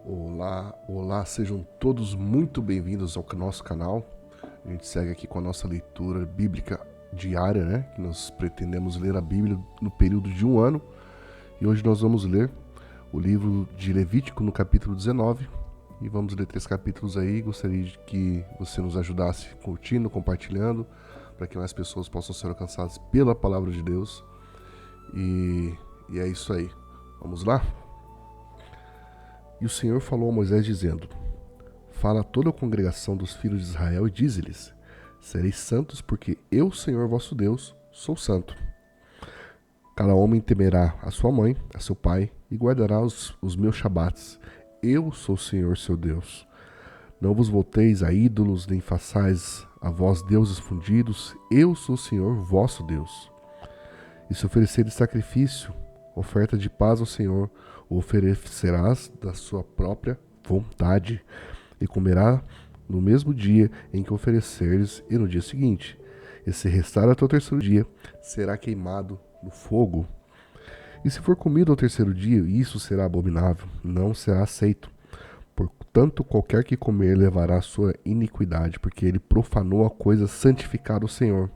Olá, olá, sejam todos muito bem-vindos ao nosso canal. A gente segue aqui com a nossa leitura bíblica diária, né? Que nós pretendemos ler a Bíblia no período de um ano. E hoje nós vamos ler o livro de Levítico no capítulo 19. E vamos ler 3 capítulos aí. Gostaria de que você nos ajudasse curtindo, compartilhando, para que mais pessoas possam ser alcançadas pela palavra de Deus. E é isso aí. Vamos lá? E o Senhor falou a Moisés dizendo: Fala a toda a congregação dos filhos de Israel e dize-lhes: Sereis santos, porque eu, Senhor vosso Deus, sou santo. Cada homem temerá a sua mãe, a seu pai, e guardará os meus shabates. Eu sou o Senhor seu Deus. Não vos volteis a ídolos, nem façais a vós deuses fundidos. Eu sou o Senhor vosso Deus. E se ofereceres sacrifício, oferta de paz ao Senhor, o oferecerás da sua própria vontade, e comerá no mesmo dia em que ofereceres e no dia seguinte. E se restar até o terceiro dia, será queimado no fogo. E se for comido ao terceiro dia, isso será abominável, não será aceito. Portanto, qualquer que comer levará a sua iniquidade, porque ele profanou a coisa santificada ao Senhor.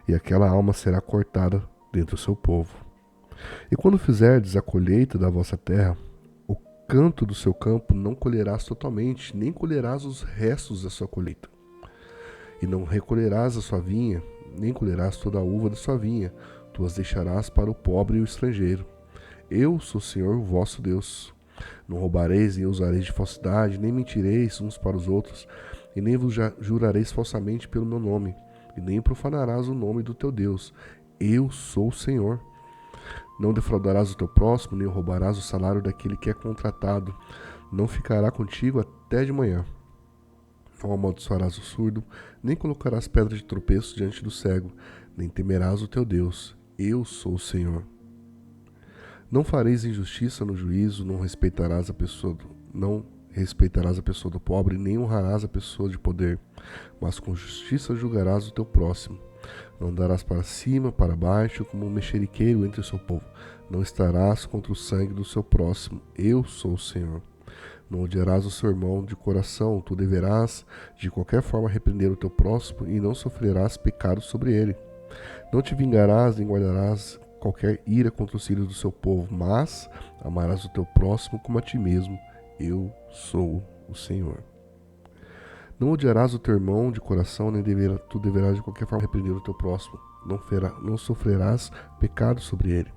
E aquela alma será cortada dentre o seu povo. E quando fizerdes a colheita da vossa terra, o canto do seu campo não colherás totalmente, nem colherás os restos da sua colheita. E não recolherás a sua vinha, nem colherás toda a uva da sua vinha, tu as deixarás para o pobre e o estrangeiro. Eu sou o Senhor vosso Deus. Não roubareis, nem usareis de falsidade, nem mentireis uns para os outros, e nem vos jurareis falsamente pelo meu nome, e nem profanarás o nome do teu Deus. Eu sou o Senhor. Não defraudarás o teu próximo, nem roubarás o salário daquele que é contratado. Não ficará contigo até de manhã. Não amaldiçoarás o surdo, nem colocarás pedra de tropeço diante do cego, nem temerás o teu Deus. Eu sou o Senhor. Não fareis injustiça no juízo, não respeitarás a pessoa do pobre, nem honrarás a pessoa de poder, mas com justiça julgarás o teu próximo. Não darás para cima, para baixo, como um mexeriqueiro entre o seu povo. Não estarás contra o sangue do seu próximo. Eu sou o Senhor. Não odiarás o seu irmão de coração. Tu deverás, de qualquer forma, repreender o teu próximo e não sofrerás pecado sobre ele. Não te vingarás, nem guardarás qualquer ira contra os filhos do seu povo, mas amarás o teu próximo como a ti mesmo. Eu sou o Senhor. Não odiarás o teu irmão de coração, nem tu deverás de qualquer forma repreender o teu próximo. Não sofrerás pecado sobre ele.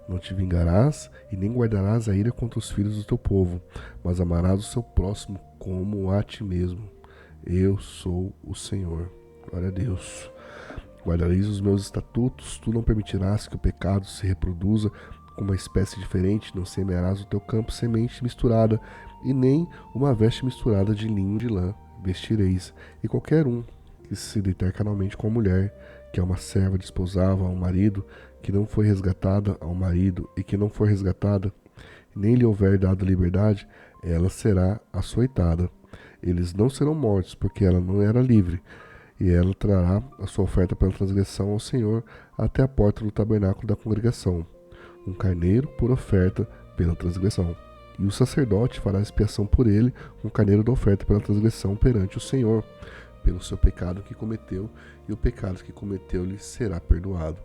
Não te vingarás e nem guardarás a ira contra os filhos do teu povo, mas amarás o seu próximo como a ti mesmo. Eu sou o Senhor. Glória a Deus. Guardareis os meus estatutos, tu não permitirás que o pecado se reproduza com uma espécie diferente, não semearás o teu campo semente misturada, e nem uma veste misturada de linho de lã vestireis. E qualquer um que se deitar carnalmente com a mulher, que é uma serva desposada ao marido, que não foi resgatada ao marido, e que não for resgatada, nem lhe houver dado liberdade, ela será açoitada. Eles não serão mortos, porque ela não era livre, e ela trará a sua oferta pela transgressão ao Senhor até a porta do tabernáculo da congregação, um carneiro por oferta pela transgressão. E o sacerdote fará expiação por ele, um carneiro da oferta pela transgressão perante o Senhor, pelo seu pecado que cometeu, e o pecado que cometeu lhe será perdoado.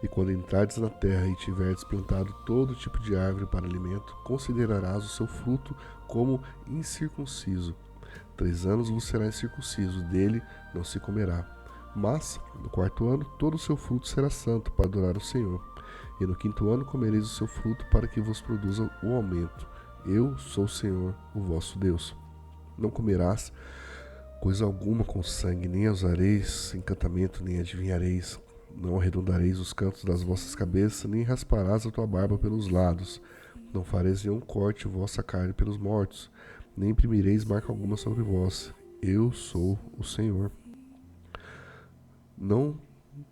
E quando entrardes na terra e tiverdes plantado todo tipo de árvore para alimento, considerarás o seu fruto como incircunciso. 3 anos vos será incircunciso, dele não se comerá. Mas, no 4º ano, todo o seu fruto será santo para adorar o Senhor. E no 5º ano comereis o seu fruto para que vos produza o aumento. Eu sou o Senhor, o vosso Deus. Não comerás coisa alguma com sangue, nem usareis encantamento, nem adivinhareis. Não arredondareis os cantos das vossas cabeças, nem rasparás a tua barba pelos lados. Não fareis nenhum corte vossa carne pelos mortos, nem imprimireis marca alguma sobre vós. Eu sou o Senhor. Não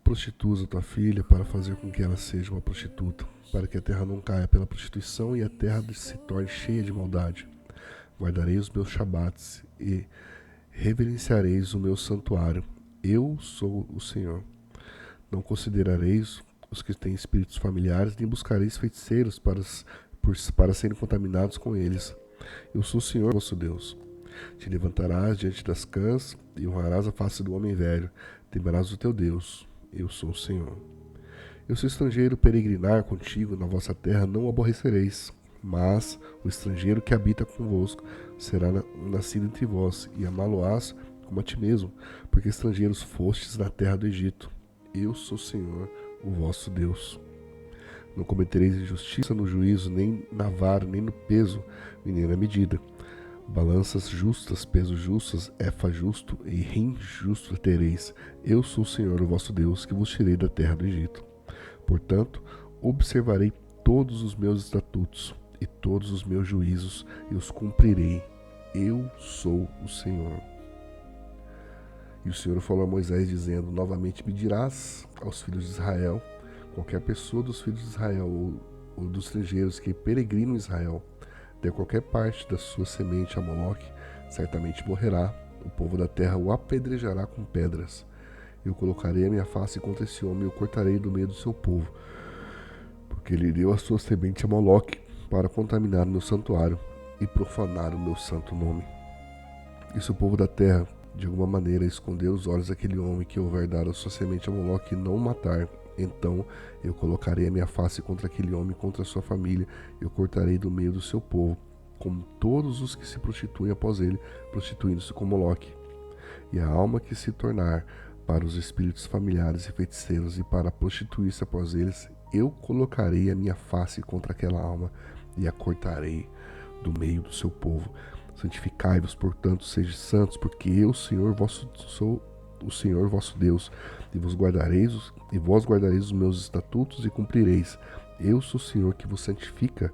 prostituas a tua filha para fazer com que ela seja uma prostituta, para que a terra não caia pela prostituição e a terra se torne cheia de maldade. Guardarei os meus shabates e reverenciareis o meu santuário. Eu sou o Senhor. Não considerareis os que têm espíritos familiares, nem buscareis feiticeiros para serem contaminados com eles. Eu sou o Senhor vosso Deus. Te levantarás diante das cãs e honrarás a face do homem velho. Temerás o teu Deus. Eu sou o Senhor. Eu sou estrangeiro peregrinar contigo na vossa terra, não o aborrecereis. Mas o estrangeiro que habita convosco será nascido entre vós, e amá-lo-ás como a ti mesmo, porque estrangeiros fostes na terra do Egito. Eu sou o Senhor, o vosso Deus. Não cometereis injustiça no juízo, nem na vara, nem no peso, nem na medida. Balanças justas, pesos justos, efa justo e rim justo tereis. Eu sou o Senhor, o vosso Deus, que vos tirei da terra do Egito. Portanto, observarei todos os meus estatutos e todos os meus juízos e os cumprirei. Eu sou o Senhor. E o Senhor falou a Moisés, dizendo: novamente me dirás aos filhos de Israel, qualquer pessoa dos filhos de Israel ou dos estrangeiros que peregrinam em Israel, der qualquer parte da sua semente a Moloque, certamente morrerá. O povo da terra o apedrejará com pedras. Eu colocarei a minha face contra esse homem e o cortarei do meio do seu povo, porque ele deu a sua semente a Moloque para contaminar o meu santuário e profanar o meu santo nome. E se o povo da terra, de alguma maneira, esconder os olhos daquele homem que houver dado a sua semente a Moloque e não o matar, então eu colocarei a minha face contra aquele homem, contra a sua família, e eu cortarei do meio do seu povo, como todos os que se prostituem após ele, prostituindo-se com Moloque. E a alma que se tornar para os espíritos familiares e feiticeiros e para prostituir-se após eles, eu colocarei a minha face contra aquela alma e a cortarei do meio do seu povo. Santificai-vos, portanto, sejam santos, porque eu, Senhor, sou o Senhor vosso Deus, e vós guardareis os meus estatutos e cumprireis. Eu sou o Senhor que vos santifica,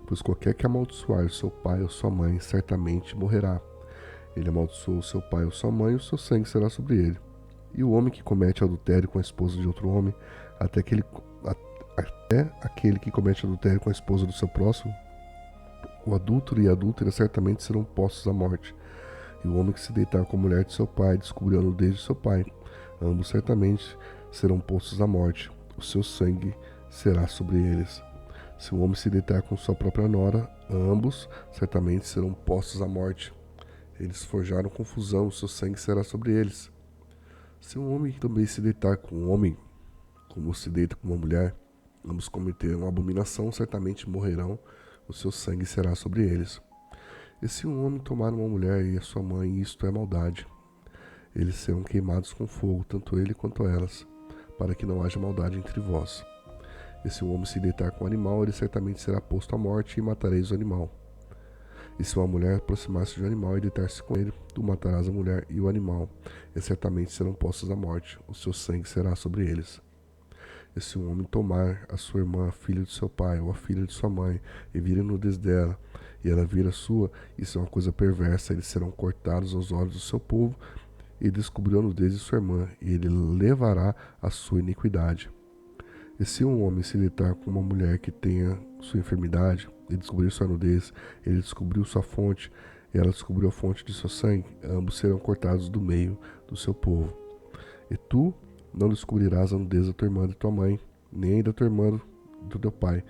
pois qualquer que amaldiçoar seu pai ou sua mãe, certamente morrerá. Ele amaldiçoou seu pai ou sua mãe, o seu sangue será sobre ele. E o homem que comete adultério com a esposa de outro homem, até aquele que comete adultério com a esposa do seu próximo, o adúltero e a adúltera certamente serão postos à morte. E o homem que se deitar com a mulher de seu pai, descobriu a nudez de seu pai, ambos certamente serão postos à morte. O seu sangue será sobre eles. Se o homem se deitar com sua própria nora, ambos certamente serão postos à morte. Eles forjaram confusão, o seu sangue será sobre eles. Se um homem também se deitar com um homem, como se deita com uma mulher, ambos cometeram abominação, certamente morrerão, o seu sangue será sobre eles. E se um homem tomar uma mulher e a sua mãe, isto é maldade, eles serão queimados com fogo, tanto ele quanto elas, para que não haja maldade entre vós. E se um homem se deitar com um animal, ele certamente será posto à morte, e matareis o animal. E se uma mulher aproximar-se de um animal e deitar-se com ele, tu matarás a mulher e o animal, e certamente serão postos à morte, o seu sangue será sobre eles. E se um homem tomar a sua irmã, a filha de seu pai, ou a filha de sua mãe, e vir a nudez dela, e ela vir a sua, isso é uma coisa perversa, eles serão cortados aos olhos do seu povo, e descobriu a nudez de sua irmã, e ele levará a sua iniquidade. E se um homem se deitar com uma mulher que tenha sua enfermidade, e descobrir sua nudez, ele descobriu sua fonte, e ela descobriu a fonte de seu sangue, ambos serão cortados do meio do seu povo. E tu não descobrirás a nudez da tua irmã e da tua mãe, nem da tua irmã do teu pai,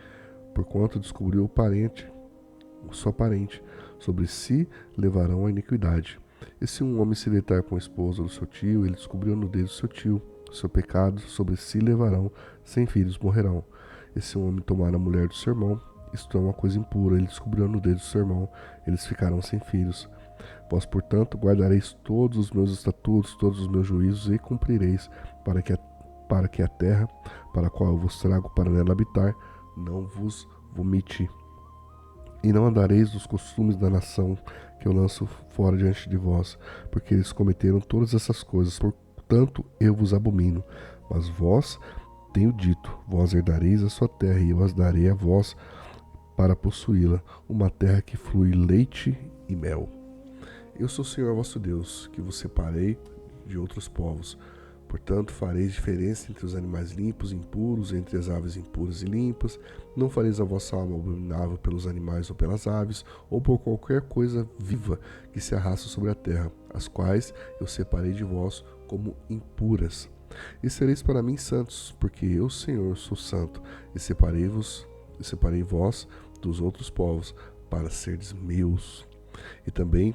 porquanto descobriu o seu parente, sobre si levarão a iniquidade. E se um homem se deitar com a esposa do seu tio, ele descobriu a nudez do seu tio, o seu pecado sobre si levarão, sem filhos morrerão. E se um homem tomar a mulher do seu irmão, isto é uma coisa impura, ele descobriu a nudez do seu irmão, eles ficarão sem filhos. Vós, portanto, guardareis todos os meus estatutos, todos os meus juízos, e cumprireis, para que a terra, para a qual eu vos trago para nela habitar, não vos vomite. E não andareis nos costumes da nação que eu lanço fora diante de vós, porque eles cometeram todas essas coisas, portanto eu vos abomino. Mas vós tenho dito, vós herdareis a sua terra, e eu as darei a vós para possuí-la, uma terra que flui leite e mel. Eu sou o Senhor vosso Deus, que vos separei de outros povos. Portanto, fareis diferença entre os animais limpos e impuros, entre as aves impuras e limpas. Não fareis a vossa alma abominável pelos animais ou pelas aves, ou por qualquer coisa viva que se arrasta sobre a terra, as quais eu separei de vós como impuras. E sereis para mim santos, porque eu, Senhor, sou santo, e separei vós dos outros povos, para serdes meus. E também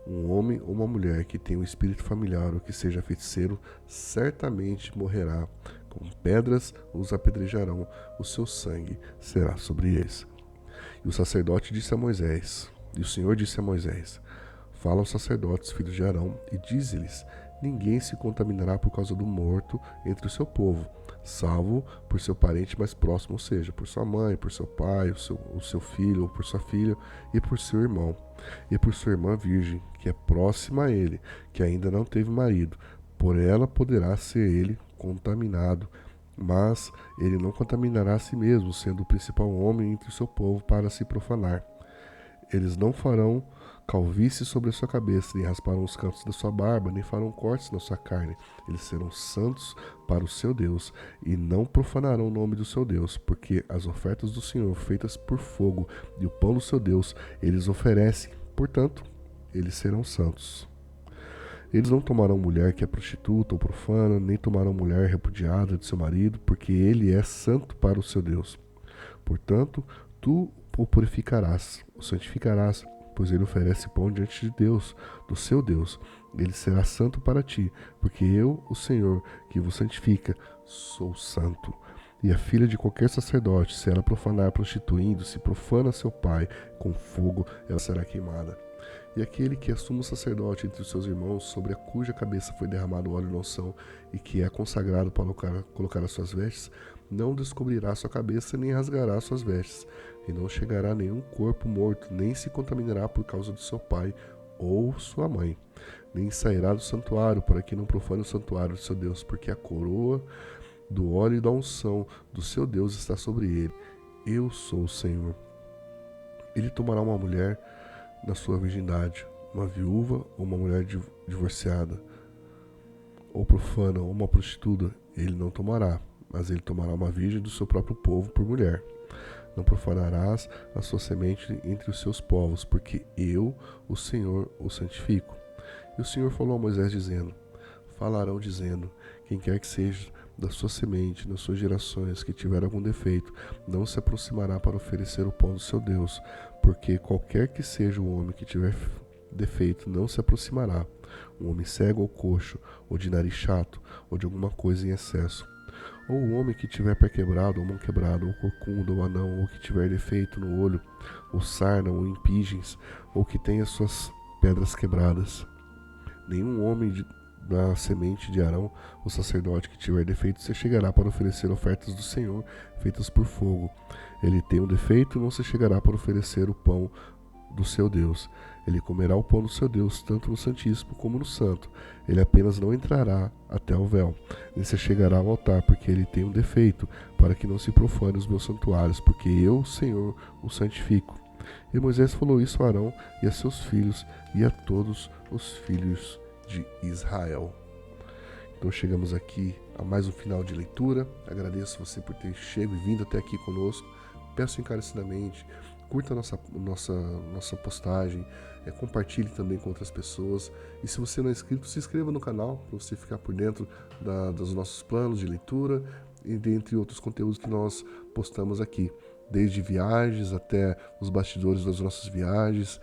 um homem ou uma mulher que tenha um espírito familiar ou que seja feiticeiro, certamente morrerá. Com pedras os apedrejarão, o seu sangue será sobre eles. E o sacerdote disse a Moisés, e o Senhor disse a Moisés: fala aos sacerdotes, filhos de Arão, e dize-lhes: ninguém se contaminará por causa do morto entre o seu povo, salvo por seu parente mais próximo, ou seja, por sua mãe, por seu pai, o seu filho ou por sua filha, e por seu irmão, e por sua irmã virgem, que é próxima a ele, que ainda não teve marido. Por ela poderá ser ele contaminado, mas ele não contaminará a si mesmo, sendo o principal homem entre o seu povo, para se profanar. Eles não farão calvície sobre a sua cabeça, nem rasparão os cantos da sua barba, nem farão cortes na sua carne. Eles serão santos para o seu Deus, e não profanarão o nome do seu Deus, porque as ofertas do Senhor, feitas por fogo, e o pão do seu Deus, eles oferecem. Portanto, eles serão santos. Eles não tomarão mulher que é prostituta ou profana, nem tomarão mulher repudiada de seu marido, porque ele é santo para o seu Deus. Portanto, tu o purificarás, o santificarás, pois ele oferece pão diante de Deus, do seu Deus. Ele será santo para ti, porque eu, o Senhor, que vos santifica, sou santo. E a filha de qualquer sacerdote, se ela profanar prostituindo, se profana seu pai com fogo, ela será queimada. E aquele que é sumo sacerdote entre os seus irmãos, sobre a cuja cabeça foi derramado óleo na unção, e que é consagrado para colocar as suas vestes, não descobrirá sua cabeça, nem rasgará suas vestes, e não chegará a nenhum corpo morto, nem se contaminará por causa de seu pai ou sua mãe, nem sairá do santuário, para que não profane o santuário de seu Deus, porque a coroa do óleo e da unção do seu Deus está sobre ele. Eu sou o Senhor. Ele tomará uma mulher na sua virgindade, uma viúva ou uma mulher divorciada, ou profana, ou uma prostituta, ele não tomará, mas ele tomará uma virgem do seu próprio povo por mulher. Não profanarás a sua semente entre os seus povos, porque eu, o Senhor, o santifico. E o Senhor falou a Moisés, dizendo: falarão dizendo, quem quer que seja da sua semente, nas suas gerações, que tiver algum defeito, não se aproximará para oferecer o pão do seu Deus, porque qualquer que seja o homem que tiver defeito, não se aproximará, um homem cego ou coxo, ou de nariz chato, ou de alguma coisa em excesso, ou o homem que tiver pé quebrado, ou mão quebrada, ou corcunda, ou anão, ou que tiver defeito no olho, ou sarna, ou impingens, ou que tenha suas pedras quebradas. Nenhum homem da semente de Arão, o sacerdote, que tiver defeito, se chegará para oferecer ofertas do Senhor, feitas por fogo. Ele tem um defeito, não se chegará para oferecer o pão do seu Deus. Ele comerá o pão do seu Deus, tanto no Santíssimo como no Santo. Ele apenas não entrará até o véu, nem se chegará ao altar, porque ele tem um defeito, para que não se profane os meus santuários, porque eu, Senhor, o santifico. E Moisés falou isso a Arão e a seus filhos e a todos os filhos de Israel. Então chegamos aqui a mais um final de leitura. Agradeço você por ter chegado e vindo até aqui conosco. Peço encarecidamente, curta a nossa postagem, compartilhe também com outras pessoas. E se você não é inscrito, se inscreva no canal para você ficar por dentro dos nossos planos de leitura e dentre outros conteúdos que nós postamos aqui, desde viagens até os bastidores das nossas viagens,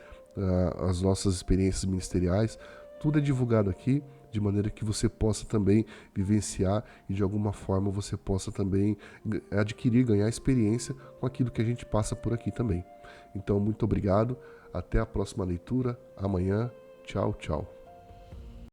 as nossas experiências ministeriais. Tudo é divulgado aqui, de maneira que você possa também vivenciar e de alguma forma você possa também adquirir, ganhar experiência com aquilo que a gente passa por aqui também. Então, muito obrigado. Até a próxima leitura. Amanhã. Tchau, tchau.